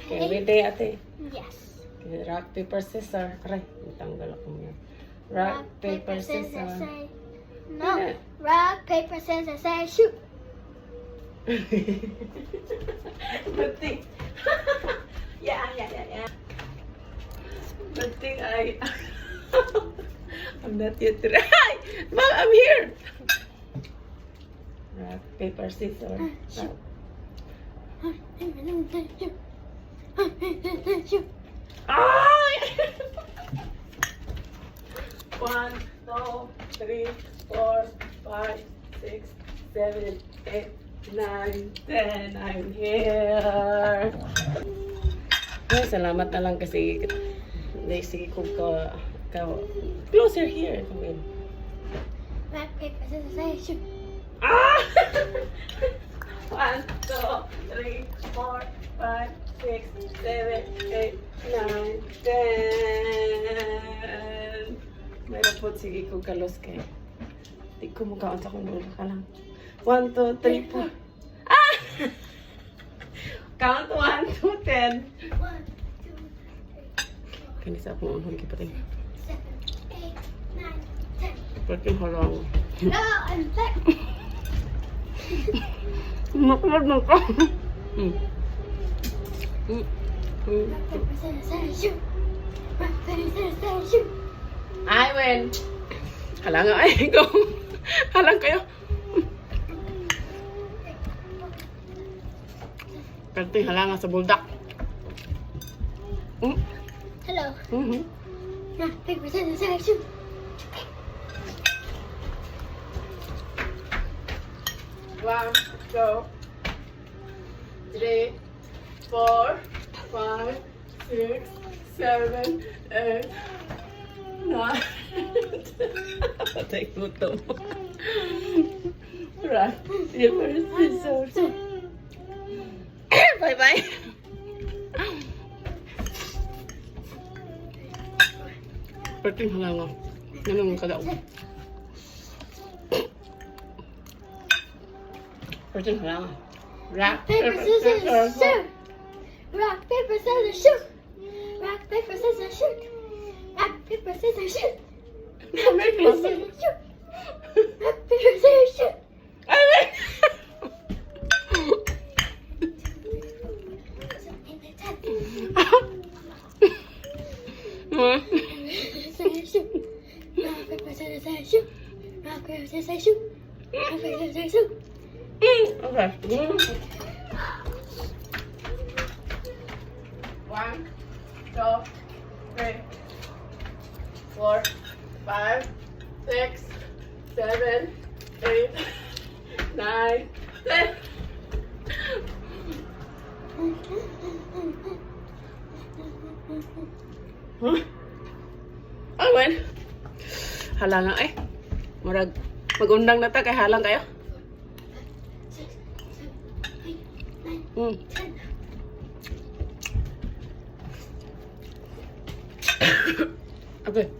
Okay, ready, ate? Yes. Okay, rock, paper, scissors. Aray, tanggal ako mo yan. Rock, paper, scissors. say. No. Rock, paper, scissors, say, shoot. Good thing. Yeah. Good thing I'm not yet ready. Mom, I'm here. Rock, paper, scissors. Shoot. Ay! 1, 2, 3, 4, 5, 6, 7, 8, 9, 10. I'm here. Ay, salamat na lang kasi sige ko closer here. Come in. Rock, paper, scissors, say, shoot. Ah! 1, 2, 3, 4, 5, 6, 7, 8, 9, 10. Mayroon po, sige ko kalos kayo. Di ko mukhaon sa kung ulo ka lang. 1, 2, 3, 4. Ah! Count 1, 2, 10. 1, 2, 3, 4, Kanisa akong unhon kipating. 7, 8, 9, 10. Pating halang. No, I'm back. Nakulad na ka. Rock, paper, scissors, say, shoot. Rock, paper, scissors, say, shoot. I win. Halang nga ay go. Halang kayo. Kanting halangan sa buldak. Hello. Mm-hmm. Rock, paper, scissors, say, shoot. One, two, 3, 4, 5, 6, 7, 8, 9. Patay mo to. Right. Paper, scissors. Bye-bye. Pating halangan. Ganun ka daw. Pating halangan. Rock, Paper, scissors, shoot. Rock, paper, scissors, shoot. Rock, paper, scissors, shoot. Rock, paper, scissors, shoot. Rock, paper, scissors, shoot. Rock, paper, scissors, shoot. Rock, paper, scissors, shoot. Rock, paper, scissors, shoot. Rock, paper, scissors, shoot. Okay. 1, 2, 3, 4, 5, 6, 7, 8, 9, 10. Huh? Oh, well. Halangan eh. Murag magundang na ta kay halang kayo. 6, 7, 8, 9, 10. Okay.